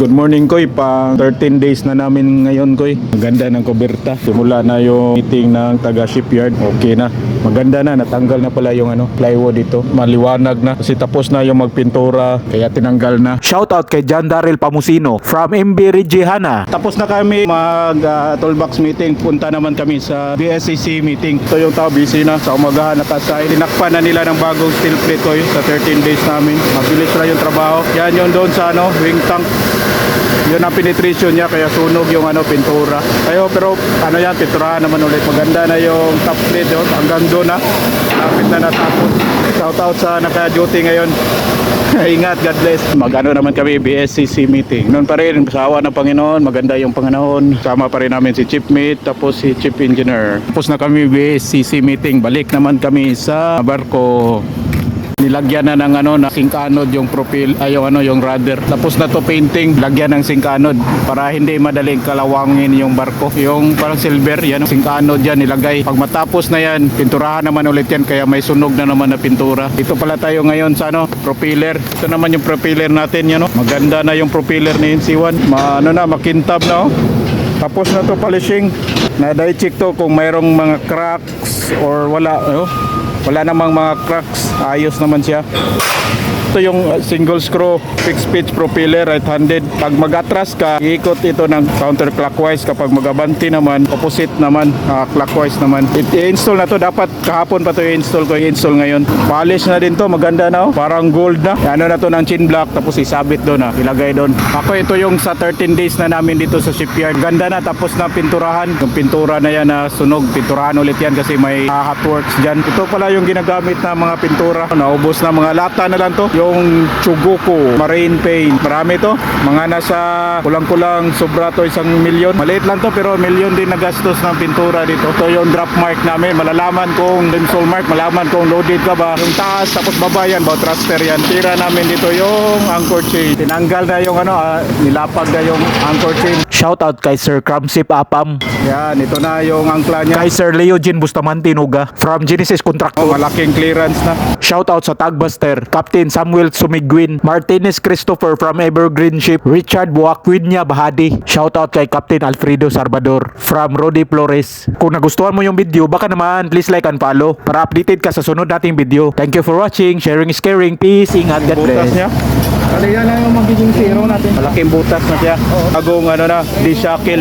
Good morning, Koy. Pa 13 days na namin ngayon, Koy. Maganda ng kuberta. Simula na yung meeting ng taga shipyard. Okay na. Maganda na. Natanggal na pala yung plywood dito. Maliwanag na. Kasi tapos na yung magpintura. Kaya tinanggal na. Shoutout kay John Daryl Pamusino from MB Regihana. Tapos na kami toolbox meeting. Punta naman kami sa BSCC meeting. Ito yung tao busy na sa umagahan nakasay. Tinakpan na nila ng bagong steel plate, Koy, sa 13 days namin. Mabilis na yung trabaho. Yan yung doon sa wing tank. Yun ang penetration niya kaya sunog yung pintura. Pero yan, pinturahan naman ulit. Maganda na yung top plate yun. Hanggang doon na. Lapit na natapos. Shoutout sa naka-duty ngayon. Ingat, God bless. Naman kami BSCC meeting. Noon pa rin, sa awa ng Panginoon, maganda yung panganahon. Sama pa rin namin si Chief Mate, tapos si Chief Engineer. Tapos na kami BSCC meeting. Balik naman kami sa barko. Nilagyan na ng na zinc anode yung profile yung rudder. Tapos na to painting, lagyan ng zinc anode para hindi madaling kalawangin yung barko. Yung parang silver, yan zinc anode yan nilagay. Pag matapos na yan, pinturahan naman ulit yan kaya may sunog na naman na pintura. Dito pala tayo ngayon sa propeller. Ito naman yung propeller natin yan. Maganda na yung propeller ni NC1. Makintab na. Tapos na to polishing. Na-check to kung mayroong mga cracks or wala. Wala namang mga cracks, ayos naman siya. Ito yung single screw fixed pitch propeller right-handed. Pag mag-atras ka, iikot ito ng counterclockwise. Kapag mag-abanti naman, opposite naman, clockwise naman. I-install na to, dapat kahapon pa to i-install ko. I-install ngayon. Polish na din to, maganda na. Parang gold na. Na to ng chin block, tapos isabit doon, ilagay doon. Ako ito yung sa 13 days na namin dito sa shipyard. Ganda na, tapos na pinturahan. Yung pintura na yan na sunog, pinturahan ulit yan kasi may hot works dyan. Ito pala yung ginagamit na mga pintura. Naubos na, mga lata na lang to. Yung Chugoku marine paint, marami to, mga nasa kulang-kulang sobra to 1 milyon. Maliit lang to pero milyon din nagastos ng pintura dito. Ito yung drop mark namin, malalaman kung limsol mark, malaman kung loaded ka ba. Yung taas tapos baba yan, about thruster yan. Tira namin dito yung anchor chain, tinanggal na yung nilapag na yung anchor chain. Shoutout kay Sir Cramsip Apam. Yan, ito na yung angkla niya. Kay Sir Leogene Bustamante Nuga from Genesis Contractor. Malaking clearance na. Shoutout sa Tagbuster, Captain Samuel Sumiguin, Martinez Christopher from Evergreen Ship, Richard Buaquinya Bahadi. Shoutout kay Captain Alfredo Salvador from Rodi Flores. Kung nagustuhan mo yung video, baka naman please like and follow para updated ka sa sunod nating video. Thank you for watching. Sharing is caring. Peace. Ingat. God bless. Butas niya. Yan na yung magiging zero natin. Malaking butas na siya. Agong di shackle.